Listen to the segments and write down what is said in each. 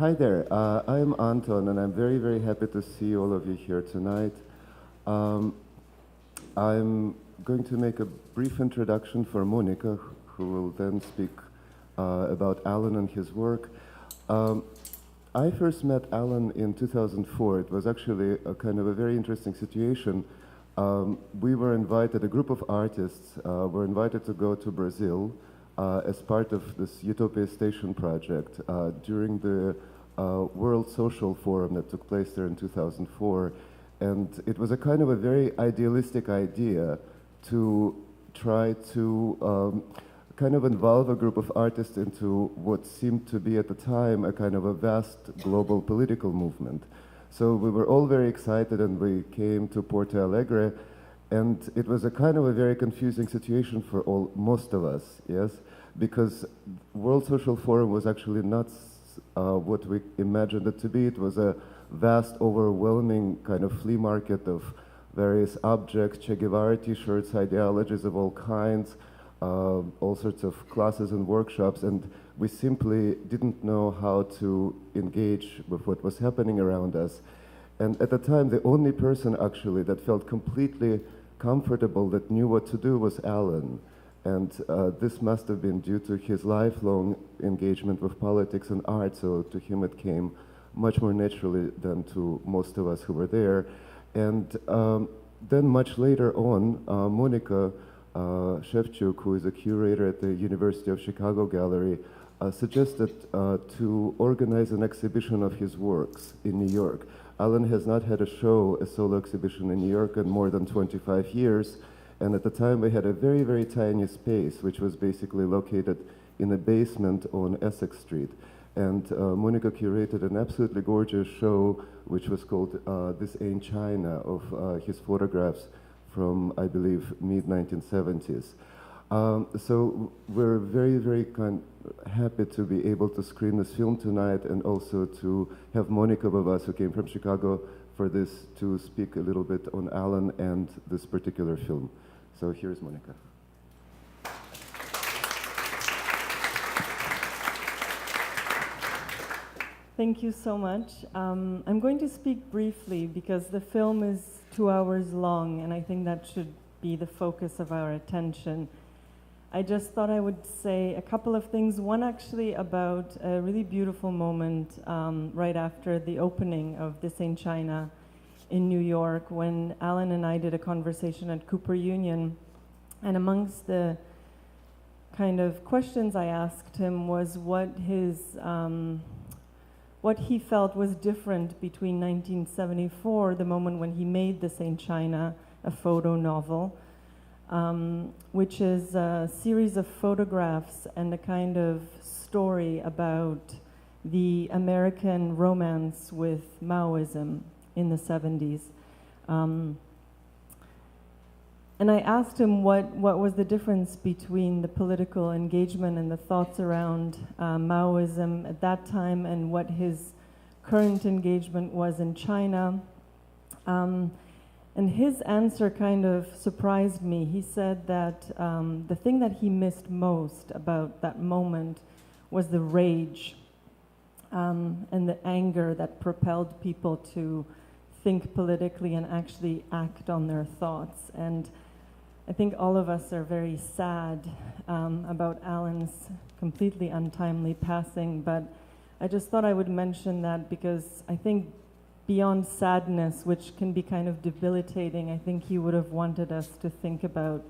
Hi there, I'm Anton, and I'm very, very happy to see all of you here tonight. I'm going to make a brief introduction for Monica, who will then speak about Allan and his work. I first met Allan in 2004. It was actually a kind of a very interesting situation. We were invited, a group of artists were invited to go to Brazil as part of this Utopia Station project during the World Social Forum that took place there in 2004. And it was a kind of a very idealistic idea to try to kind of involve a group of artists into what seemed to be at the time a kind of a vast global political movement. So we were all very excited, and we came to Porto Alegre, and it was a kind of a very confusing situation for most of us, yes? Because World Social Forum was actually not what we imagined it to be. It was a vast, overwhelming kind of flea market of various objects, Che Guevara t-shirts, ideologies of all kinds, all sorts of classes and workshops, and we simply didn't know how to engage with what was happening around us. And at the time, the only person actually that felt completely comfortable, that knew what to do, was Allan. And this must have been due to his lifelong engagement with politics and art, so to him it came much more naturally than to most of us who were there. And then much later on, Monica Shevchuk, who is a curator at the University of Chicago Gallery, suggested to organize an exhibition of his works in New York. Allan has not had a show, a solo exhibition in New York in more than 25 years, and at the time we had a very, very tiny space, which was basically located in a basement on Essex Street. And Monica curated an absolutely gorgeous show, which was called This Ain't China, of his photographs from, I believe, mid-1970s. So we're very, very happy to be able to screen this film tonight, and also to have Monica with us, who came from Chicago for this, to speak a little bit on Allan and this particular film. So here's Monica. Thank you so much. I'm going to speak briefly because the film is 2 hours long, and I think that should be the focus of our attention. I just thought I would say a couple of things. One actually about a really beautiful moment right after the opening of This Ain't China in New York, when Allan and I did a conversation at Cooper Union, and amongst the kind of questions I asked him was what he felt was different between 1974, the moment when he made This Ain't China, a photo novel, which is a series of photographs and a kind of story about the American romance with Maoism in the 70s. And I asked him what was the difference between the political engagement and the thoughts around Maoism at that time and what his current engagement was in China. And his answer kind of surprised me. He said that the thing that he missed most about that moment was the rage and the anger that propelled people to think politically and actually act on their thoughts. And I think all of us are very sad about Allan's completely untimely passing, but I just thought I would mention that because I think beyond sadness, which can be kind of debilitating, I think he would have wanted us to think about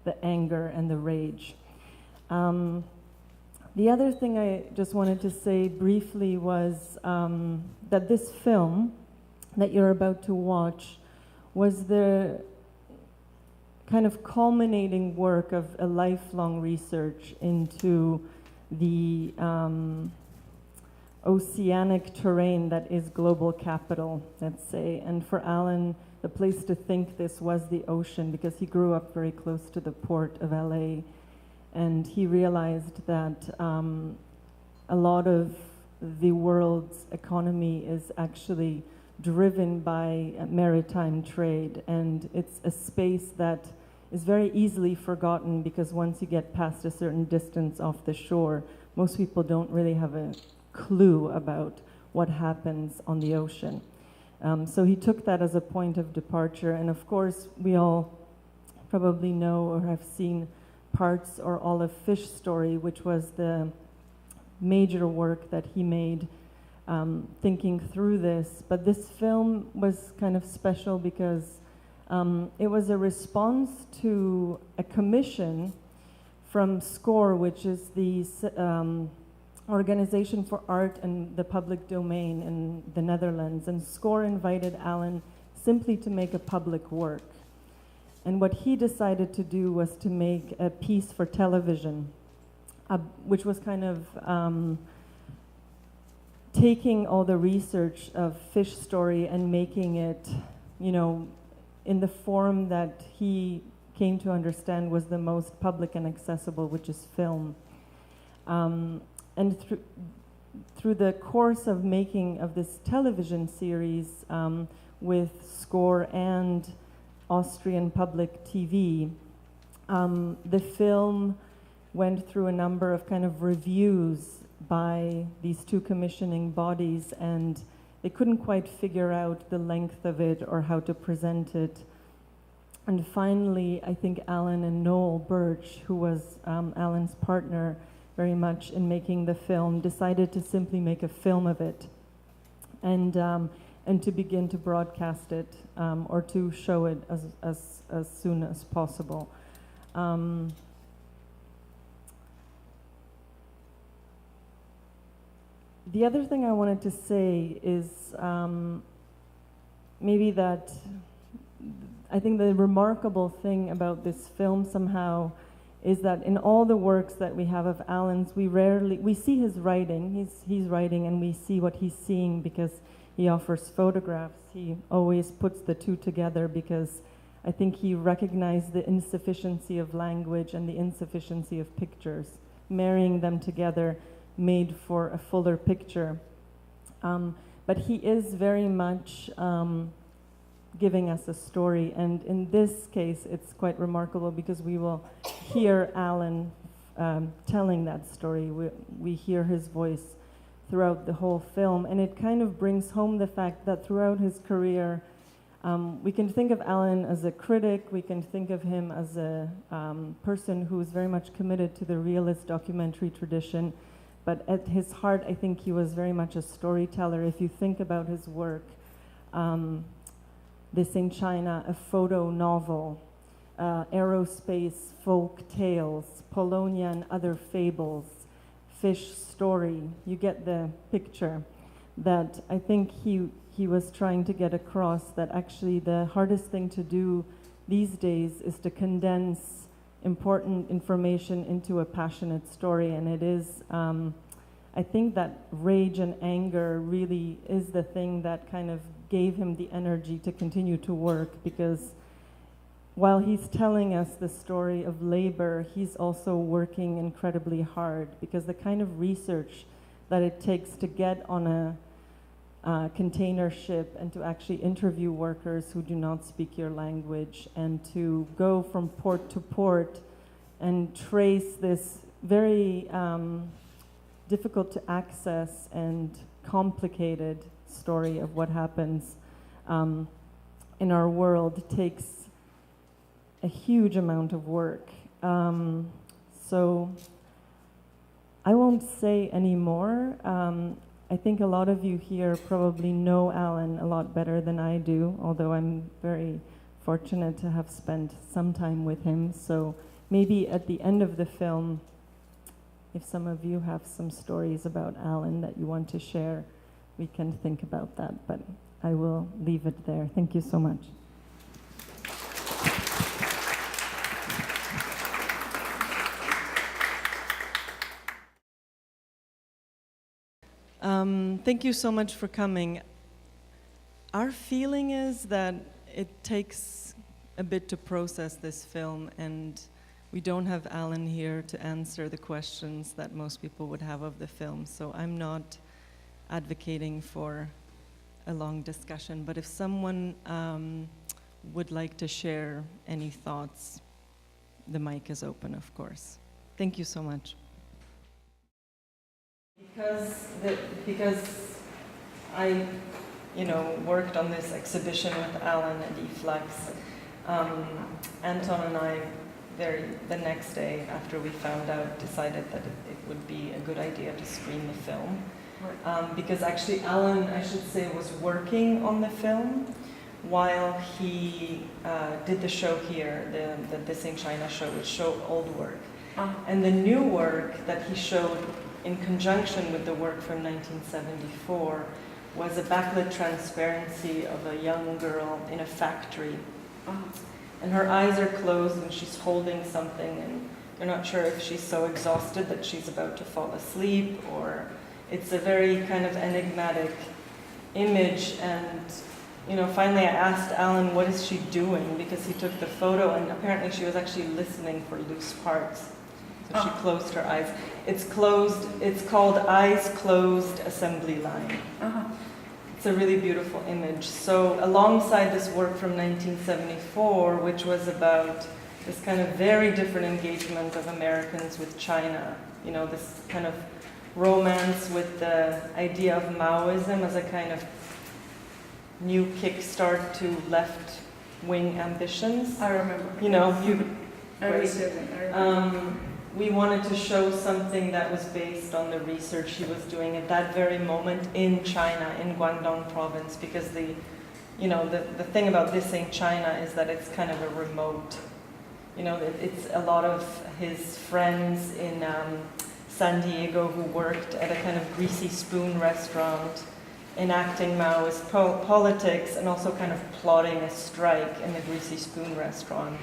the anger and the rage. The other thing I just wanted to say briefly was that this film that you're about to watch was the kind of culminating work of a lifelong research into the oceanic terrain that is global capital, let's say. And for Allan, the place to think this was the ocean, because he grew up very close to the port of LA. And he realized that a lot of the world's economy is actually driven by maritime trade, and it's a space that is very easily forgotten, because once you get past a certain distance off the shore, most people don't really have a clue about what happens on the ocean. So he took that as a point of departure, and of course we all probably know or have seen parts or all of Fish Story, which was the major work that he made thinking through this. But this film was kind of special because it was a response to a commission from SCORE, which is the Organization for Art and the Public Domain in the Netherlands. And SCORE invited Allan simply to make a public work. And what he decided to do was to make a piece for television, which was kind of taking all the research of Fish Story and making it, you know, in the form that he came to understand was the most public and accessible, which is film. And through the course of making of this television series with SCORE and Austrian Public TV, the film went through a number of kind of reviews by these two commissioning bodies, and they couldn't quite figure out the length of it or how to present it. And finally, I think Allan and Noël Burch, who was Allan's partner very much in making the film, decided to simply make a film of it and to begin to broadcast it or to show it as soon as possible. The other thing I wanted to say is maybe that I think the remarkable thing about this film somehow is that in all the works that we have of Allan's, we see his writing, he's writing, and we see what he's seeing because he offers photographs. He always puts the two together because I think he recognized the insufficiency of language and the insufficiency of pictures. Marrying them together made for a fuller picture. But he is very much giving us a story, and in this case it's quite remarkable because we will hear Allan telling that story. We hear his voice throughout the whole film, and it kind of brings home the fact that throughout his career we can think of Allan as a critic, we can think of him as a person who is very much committed to the realist documentary tradition, but at his heart I think he was very much a storyteller. If you think about his work, This in China, a photo novel, aerospace folk tales, Polonia and other fables, Fish Story. You get the picture that I think he was trying to get across, that actually the hardest thing to do these days is to condense important information into a passionate story. And it is, I think that rage and anger really is the thing that kind of gave him the energy to continue to work, because while he's telling us the story of labor, he's also working incredibly hard, because the kind of research that it takes to get on a container ship and to actually interview workers who do not speak your language and to go from port to port and trace this very difficult to access and complicated story of what happens in our world takes a huge amount of work. So I won't say any more. I think a lot of you here probably know Allan a lot better than I do, although I'm very fortunate to have spent some time with him. So maybe at the end of the film, if some of you have some stories about Allan that you want to share, we can think about that, but I will leave it there. Thank you so much. Thank you so much for coming. Our feeling is that it takes a bit to process this film, and we don't have Allan here to answer the questions that most people would have of the film, so I'm not advocating for a long discussion, but if someone would like to share any thoughts, the mic is open, of course. Thank you so much. Because I, worked on this exhibition with Allan at e-flux. Anton and I, the next day after we found out, decided that it would be a good idea to screen the film. Because actually Allan, I should say, was working on the film while he did the show here, the This in China show, which showed old work. And the new work that he showed in conjunction with the work from 1974 was a backlit transparency of a young girl in a factory. And her eyes are closed and she's holding something, and you're not sure if she's so exhausted that she's about to fall asleep, or it's a very kind of enigmatic image. And finally I asked Allan, what is she doing? Because he took the photo and apparently she was actually listening for loose parts. So she closed her eyes. It's called Eyes Closed Assembly Line. It's a really beautiful image. So alongside this work from 1974, which was about this kind of very different engagement of Americans with China, this kind of romance with the idea of Maoism as a kind of new kickstart to left-wing ambitions. I remember. We wanted to show something that was based on the research he was doing at that very moment in China, in Guangdong province, because the thing about This Ain't China is that it's kind of a remote, it's a lot of his friends in San Diego who worked at a kind of greasy spoon restaurant, enacting Maoist politics and also kind of plotting a strike in the greasy spoon restaurant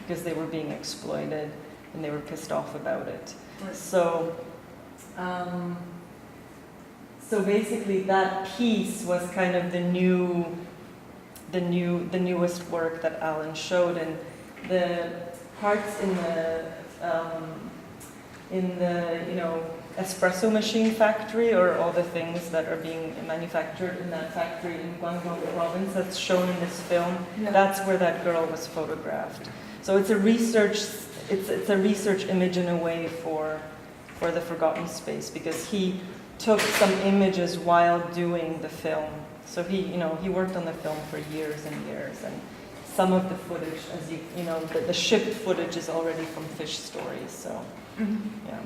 because they were being exploited and they were pissed off about it. Right. So basically that piece was kind of the newest work that Allan showed, and the parts in the espresso machine factory, or all the things that are being manufactured in that factory in Guangdong province that's shown in this film. Yeah. That's where that girl was photographed. So it's a research image in a way for the Forgotten Space, because he took some images while doing the film. So he worked on the film for years and years, and some of the footage, as the ship footage is already from Fish Stories. So yeah.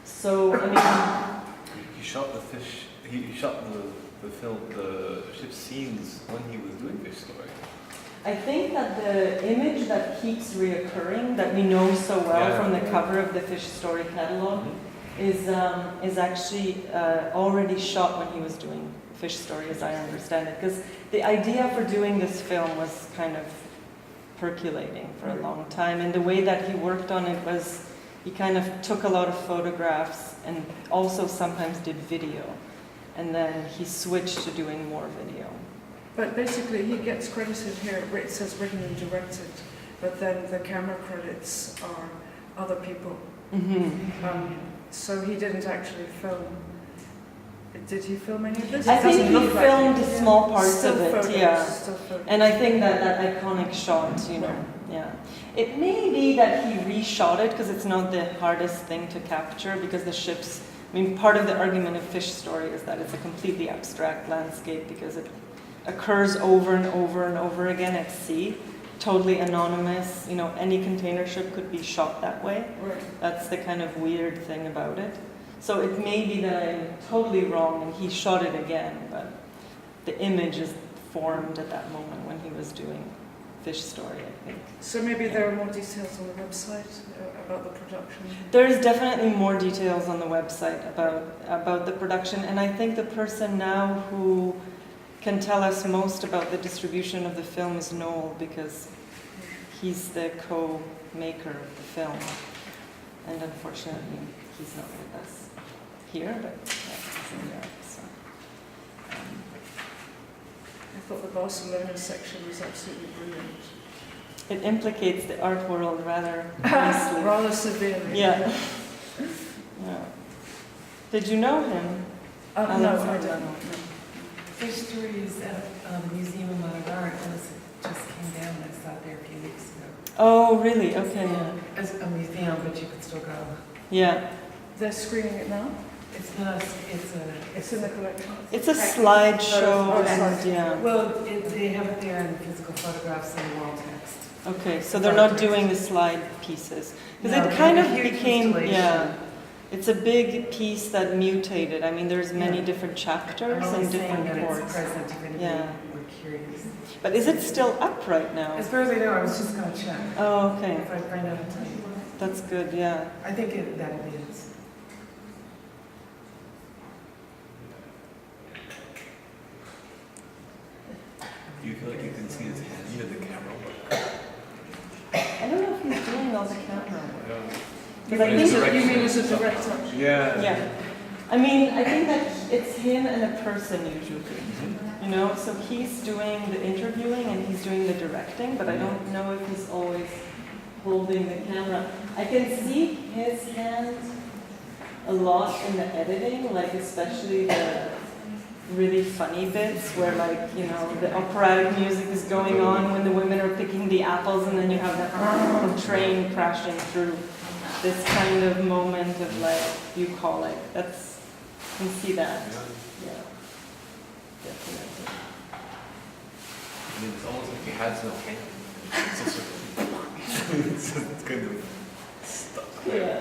So he shot the fish. He shot the film, the ship scenes when he was doing Fish Story. I think that the image that keeps reoccurring, that we know so well from the cover of the Fish Story catalog, is actually already shot when he was doing Fish Story, as I understand it. Because the idea for doing this film was kind of percolating for a long time, and the way that he worked on it was he kind of took a lot of photographs and also sometimes did video, and then he switched to doing more video. But basically, he gets credited here. It says written and directed, but then the camera credits are other people. So he didn't actually film. Did he film any of this? I think he filmed small parts Still of it, photos, yeah. still photos. And I think that iconic shot, yeah. It may be that he reshot it because it's not the hardest thing to capture, because the ships, part of the argument of Fish Story is that it's a completely abstract landscape because it occurs over and over and over again at sea, totally anonymous. Any container ship could be shot that way. Right. That's the kind of weird thing about it. So it may be that I'm totally wrong and he shot it again, but the image is formed at that moment when he was doing Fish Story, I think. So maybe there are more details on the website about the production? There's definitely more details on the website about the production, and I think the person now who can tell us most about the distribution of the film is Noël, because he's the co-maker of the film, and unfortunately he's not with us here, but he's in Europe. So. I thought the Barcelona section was absolutely brilliant. It implicates the art world rather nicely. Rather severely. Yeah. Did you know him? No, I Sekula? don't know. Fish Story is at the Museum of Modern Art, and it just came down. I saw it there a few weeks ago. Oh, really? Okay. Yeah, it's a museum, but you could still go. Yeah. They're screening it now? It's not, It's in the collection. It's a slideshow, Oh, and yeah. well, they have it there in physical photographs and wall text. Okay, so they're not doing the slide pieces because No, it kind they of have a huge became installation. It's a big piece that mutated. I mean, there's many Yeah. different chapters I'm only and saying different that it's ports. present if anybody Yeah. were curious. But is it still up right now? As far as I know, I was just gonna check. Oh, okay, If I find out, I'll tell you. that's good. Yeah. I think that it is. Do you feel like you can see his hand in the camera work? I don't know if he's doing all the camera work. Yeah. Because I His think direction You mean as a and stuff. director? Yeah. Yeah. I mean, I think that it's him and a person usually. You know, so he's doing the interviewing and he's doing the directing, but I don't know if he's always holding the camera. I can see his hand a lot in the editing, like especially the really funny bits where, like, you know, the operatic music is going on when the women are picking the apples and then you have the train crashing through. This kind of moment of, like, you call it. That's, you can see that. Yeah. Definitely. I mean, it's almost like he has no hand. It's just it's just kind of stuck there. Yeah.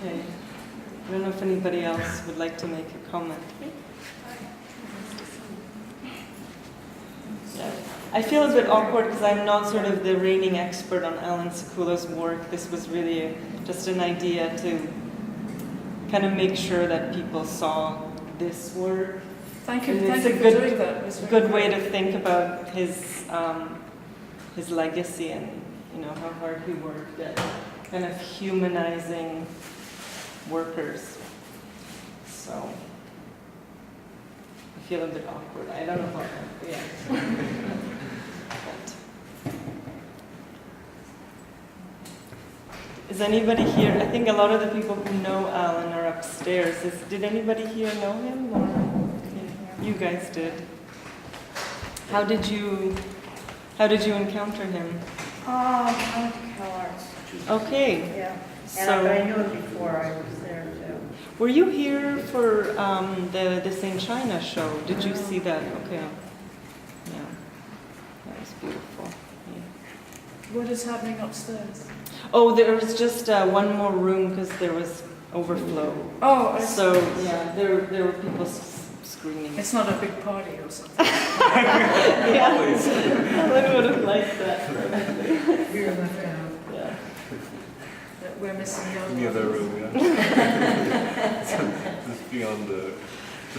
Okay. I don't know if anybody else would like to make a comment. Yeah. I feel a bit awkward because I'm not sort of the reigning expert on Allan Sekula's work. This was really just an idea to kind of make sure that people saw this work. Thank you, And thank it's you a for good- doing that. It was A very good way great. to think about his legacy and, you know, how hard he worked at kind of humanizing workers. So I feel a bit awkward. I don't know about that. Yeah. But is anybody here? I think a lot of the people who know Alan are upstairs. Did anybody here know him? Or you guys did. How did you encounter him? I went to CalArts. Okay. Yeah. So I knew it before I was there too. were you here for the St. China show? Did you see that? Okay. Yeah. That was beautiful. Yeah. What is happening upstairs? Oh, there was just one more room because there was overflow. Oh, I see. So yeah, there were people screaming. It's not a big party or something. Yeah, Alan would have liked that. We were left out. Yeah. That we're missing the In the other other room, yeah. Just beyond the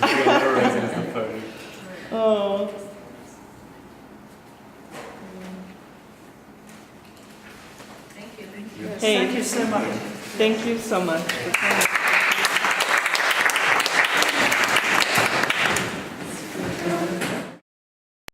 horizon is the party. Oh. Thank you. Hey. Thank you so much. Thank you so much for coming.